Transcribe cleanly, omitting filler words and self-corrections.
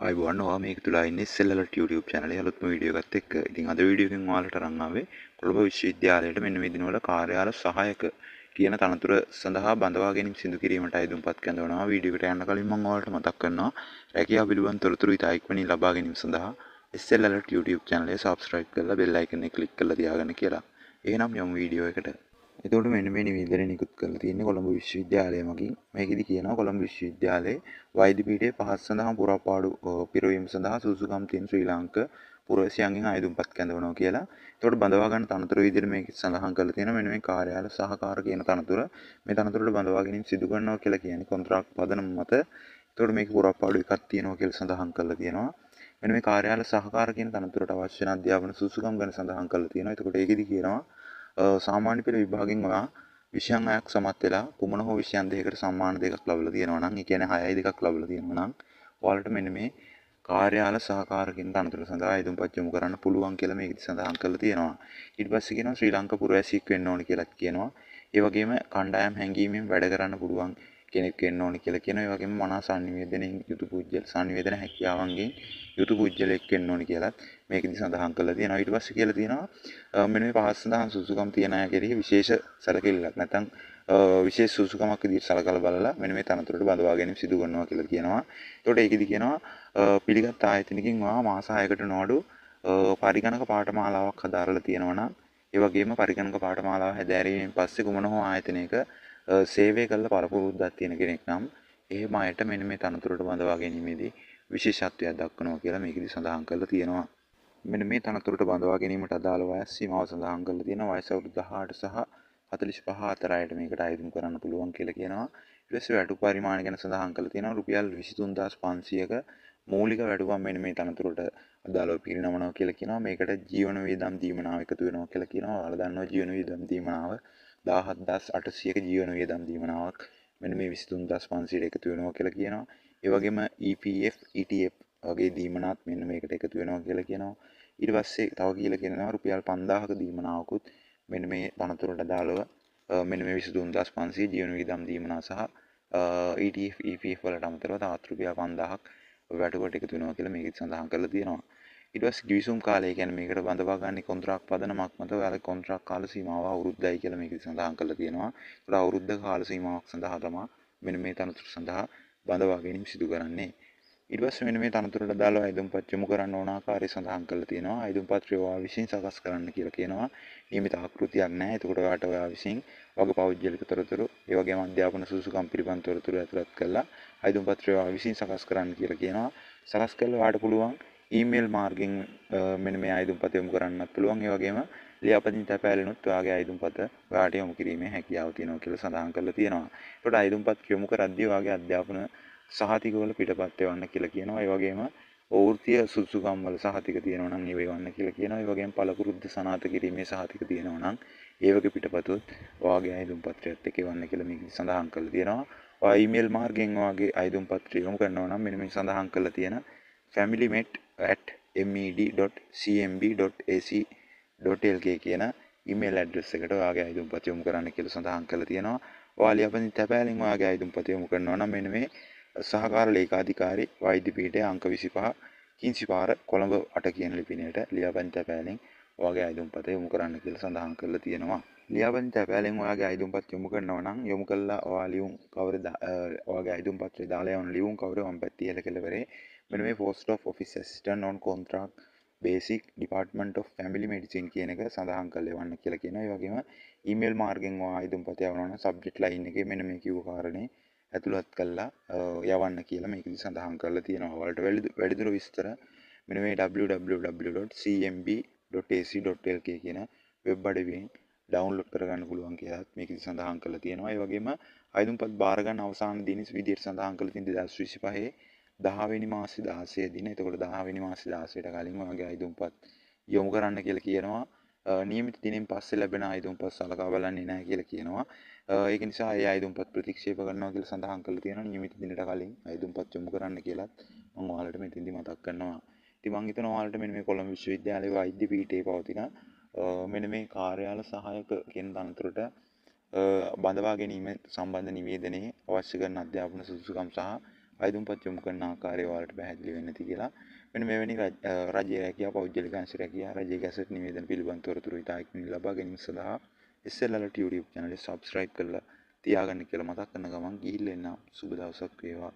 අයිබෝන් ඔයා මේක තුලා ඉන්නේ SLLT YouTube channel එකේ අලුත්ම වීඩියෝ එකත් එක්ක. ඉතින් අද වීඩියෝ එකෙන් ඔයාලට අරන් ආවේ කොළඹ විශ්වවිද්‍යාලයට මෙන්න මේ දිනවල කාර්යාල සහායක කියන තනතුර සඳහා බඳවා ගැනීම සිදු කිරීමට අයදුම්පත් කැඳවනවා. වීඩියෝ එකට යන්න කලින් මම ඔයාලට මතක් කරනවා රැකියාව පිළිබඳ තොරතුරු ඉතා ඉක්මනින් ලබා ගැනීම සඳහා SLLT YouTube channel එක subscribe කරලා bell icon එක click කරලා තියාගන්න කියලා. එහෙනම් යමු වීඩියෝ එකට. එතකොට මෙන්න මේ නිවේදනය නිකුත් කරලා තියෙන්නේ කොළඹ විශ්වවිද්‍යාලය මගින්. මේකෙදි කියනවා කොළඹ විශ්වවිද්‍යාලයේ වෛද්‍ය පීඨයේ පහත් සඳහා පුරාපාඩු පිරවීම සඳහා සුසුකම් තියෙන ශ්‍රී ලාංක පුරවැසියන්ගෙන් අයදුම්පත් කැඳවනවා කියලා. එතකොට බඳවා ගන්න තනතුර විදිහට මේක සඳහන් කරලා තියෙනවා මෙන්න මේ කාර්යාල සහකාර කියන තනතුර. මේ තනතුරට බඳවා ගැනීම සිදු කරනවා කියලා කියන්නේ කොන්ත්‍රාත් පදනම මත. එතකොට මේක පුරාපාඩු එකක් තියෙනවා කියලා සඳහන් කරලා තියෙනවා. මෙන්න මේ කාර්යාල සහකාර කියන තනතුරට අවශ්‍ය වෙන අධ්‍යාපන සුසුකම් ගැන සඳහන් කරලා තියෙනවා. එතකොට ඒකෙදි කියනවා සාමාන්‍ය පෙළ විභාගයෙන් ඔයා විෂයන් 6ක් සමත් වෙලා කුමන හෝ විෂයන් දෙකකට සම්මාන දෙකක් ලබලා තියෙනවා නම්, ඒ කියන්නේ 6යි 2ක් ලබලා තියෙනවා නම්, ඔයාලට මෙන්න මේ කාර්යාල සහකාරකින් තනතුර සඳහා අයදුම්පත් යොමු කරන්න පුළුවන් කියලා මේකෙදි සඳහන් කරලා තියෙනවා. ඊට පස්සේ කියනවා ශ්‍රී ලංකා පුරවැසියෙක් වෙන්න ඕන කියලා කියනවා. ඒ වගේම කණ්ඩායම් හැංගීමෙන් වැඩ කරන්න පුළුවන් කෙනෙක් වෙන්න ඕන කියලා කියනවා. ඒ වගේම මනස සංනිවේදනයෙන් යුතු පුජ්‍යල සංනිවේදන හැකියාවන්ගෙන් යුතු පුජ්‍යලෙක් වෙන්න ඕන කියලාත් මේකෙදි සඳහන් කරලා තියෙනවා. ඊට පස්සේ කියලා තියෙනවා මෙන්න මේ පහත් සඳහන් සුසුකම් තියන අය කෙරෙහි විශේෂ සැලකිල්ලක් නැත්නම් විශේෂ සුසුකමක් විදිහට සලකලා බලලා මෙන්න මේ තනතුරට බඳවා ගැනීම සිදු කරනවා කියලා කියනවා. ඒකට ඒකෙදි කියනවා පිළිගත් ආයතනකින් මාස 6කට නොඅඩු පරිගණක පාඨමාලාවක් හදාරලා තියෙනවා නම්, ඒ වගේම පරිගණක පාඨමාලාව හැදෑරීමෙන් පස්සේ කුමන හෝ ආයතනයක සේවය කළ පරපුරුද්දක් තියෙන කෙනෙක් නම් එහෙම අයට මෙන්න මේ තනතුරට බඳවා ගැනීමේදී විශේෂත්වයක් දක්වනවා කියලා මේකෙදි සඳහන් කරලා තියෙනවා. මෙන්න මේ තනතුරට බඳවා ගැනීමට අදාළ වයස් සීමාව සඳහන් කරලා තියෙනවා. වයස අවුරුදු 18 සහ 45 අතර අයට මේකට අයදුම් කරන්න පුළුවන් කියලා කියනවා. ඊට පස්සේ වැටු පරිමාණ ගැන සඳහන් කරලා තියෙනවා. රුපියල් 23500ක මූලික වැටුපක් මෙන්න මේ තනතුරට අදාළව පිරිනමනවා කියලා කියනවා. මේකට ජීවන වියදම් දීමනාව එකතු වෙනවා කියලා කියනවා. ඔයාලා දන්නවා ජීවන වියදම් දීමනාව 17800ක ජීවන වියදම් දීමනාවක් මෙන්න මේ 23500ට එකතු වෙනවා කියලා කියනවා. ඒ වගේම EPF, ETF වගේ දීමනාත් මෙන්න මේකට එකතු වෙනවා කියලා කියනවා. ඊට පස්සේ තව කියලා කියනවා රුපියල් 5000ක දීමනාවකුත් මෙන්න මේ තනතුරට අදාළව මෙන්න මේ 23500 ජීවන වියදම් දීමනාව සහ ETF, EPF වලට අමතරව තවත් රුපියල් 5000ක් වැටුපට එකතු වෙනවා කියලා මේකෙත් සඳහන් කරලා තියෙනවා. ඊට පස්සේ ගිවිසුම් කාලය කියන්නේ මේකට බඳවා ගන්න කොන්ත්‍රාත් පදනමක් මත ඔයාලගේ කොන්ත්‍රාත් කාල සීමාව අවුරුද්දයි කියලා මේකෙත් සඳහන් කරලා තියෙනවා. ඒකට අවුරුද්දක කාල සීමාවක් සඳහා තමයි මෙන්න මේ තනතුර සඳහා බඳවා ගැනීම සිදු කරන්නේ. ඊට පස්සේ මෙන්න මේ තනතුරට අදාළව අයදුම්පත් යොමු කරන්න ඕන ආකාරය සඳහන් කරලා තියෙනවා. අයදුම්පත්‍රය ඔයා විසින් සකස් කරන්න කියලා කියනවා. නියමිත ආකෘතියක් නැහැ. එතකොට ඔයාට ඔයා විසින් වග පෞද්ගලික තොරතුරු, ඒ වගේම අධ්‍යාපන සුසුකම් පිළිබඳ තොරතුරු ඇතුළත් කරලා අයදුම්පත්‍රය ඔයා විසින් සකස් කරන්න කියලා කියනවා. සකස් කරලා ඔයාට පුළුවන් ඊමේල් මාර්ගයෙන් මෙන්න මේ අයදුම්පත යොමු කරන්නත් පුළුවන්. ඒ වගේම ලියාපදිංචි තැපෑලෙනුත් ඔයාගේ අයදුම්පත ඔයාට යොමු කිරීමේ හැකියාව තියෙනවා කියලා සඳහන් කරලා තියෙනවා. ඒකට අයදුම්පත් යොමු කරද්දී ඔයාගේ අධ්‍යාපන සහතිකවල පිටපත් එවන්න කියලා කියනවා. ඒ වගේම වෘත්තීය සුසුකම් වල සහතික තියෙනවා නම් ඒව එවන්න කියලා කියනවා. ඒ වගේම පළපුරුද්ද සනාථ කිරීමේ සහතික තියෙනවා නම් ඒ වගේ පිටපතොත් ඔයාගේ අයදුම් පත්‍රයත් එක්ක එවන්න කියලා මේක සඳහන් කරලා තියෙනවා. ඔයා ඊමේල් මාර්ගයෙන් ඔයාගේ අයදුම් පත්‍රය යොමු කරනවා නම් මෙන්න මේ සඳහන් කරලා තියෙන familymet@med.cmb.ac.lk කියන ඊමේල් ඇඩ්‍රස් එකට ඔයාගේ අයදුම් පත්‍රය යොමු කරන්න කියලා සඳහන් කරලා තියෙනවා. ඔයා ලියාපදිංචි තැපෑලෙන් ඔයාගේ අයදුම් පත්‍රය යොමු කරනවා නම් මෙන්න මේ සහකාර ලේකාධිකාරී වෛද්‍ය පීඨයේ අංක 25 කිංසිපාර කොළඹ 8 කියන ලිපිනයට ලියාපදිංචි තැපෑලෙන් ඔයාගේ අයදුම්පත යොමු කරන්න කියලා සඳහන් කරලා තියෙනවා. ලියාපදිංචි තැපෑලෙන් ඔයාගේ අයදුම්පත් යොමු කරනවා නම් යොමු කළා ඔයා ලියුම් කවරේ ඔයාගේ අයදුම්පත්‍රය දාලා යවන ලියුම් කවරේ වම් පැත්තේ ඉහළ කෙළවරේ මෙන්න මේ post of office assistant on contract basic department of family medicine කියන එක සඳහන් කරලා යවන්න කියලා කියනවා. ඒ වගේම ඊමේල් මාර්ගෙන් ඔයා අයදුම්පත යවනවා නම් subject line එකේ මෙන්න මේ කිව්ව කාරණේ ඇතුළත් කළා යවන්න කියලා මේකෙදි සඳහන් කරලා තියෙනවා. ඔයාලට වැඩිදුර විස්තර මෙන්න මේ www.cmb.ac.lk කියන වෙබ් අඩවියෙන් ඩවුන්ලෝඩ් කරගන්න පුළුවන් කියලාත් මේකෙදි සඳහන් කරලා තියෙනවා. ඒ වගේම අයදුම්පත් බාර ගන්න අවසාන දින විදියට සඳහන් කරලා තියෙන 2025 10 වෙනි මාසේ 16 දින. එතකොට 10 වෙනි මාසේ 16ට කලින් ඔයාගේ අයදුම්පත් යොමු කරන්න කියලා කියනවා. නියමිත දිනෙන් පස්සේ ලැබෙන අයදුම්පත් සලකා බලන්නේ නැහැ කියලා කියනවා. ඒක නිසා ඒ අයදුම්පත් ප්‍රතික්ෂේප කරනවා කියලා සඳහන් කරලා තියෙනවා. නියමිත දිනට කලින් අයදුම්පත් යොමු කරන්න කියලාත් මම ඔයාලට මෙතෙන්දි මතක් කරනවා. ඉතින් මම හිතනවා ඔයාලට මෙන්න මේ කොළඹ විශ්වවිද්‍යාලයේ වෛද්‍ය පීඨයේ පවතින මෙන්න මේ කාර්යාල සහායක කියන තනතුරට බඳවා ගැනීම සම්බන්ධ නිවේදනයේ අවශ්‍ය කරන අධ්‍යාපන සුසුකම් සහ අයදුම්පත් යොමු කරන ආකාරය ඔයාලට පැහැදිලි වෙන්නේ නැති කියලා. මෙන්න මෙවැනි රජයේ රැකියාව, පෞද්ගලික අංශ රැකියාව, රජයේ ගැසට් නිවේදන පිළිබඳ තොරතුරු ඉතා ඉක්මනින් ලබා ගැනීම සඳහා SLLT YouTube channel එක subscribe කරලා තියාගන්න කියලා මතක් කරන ගමන් ගිහිල්ලා එන්න. සුබ දවසක් වේවා.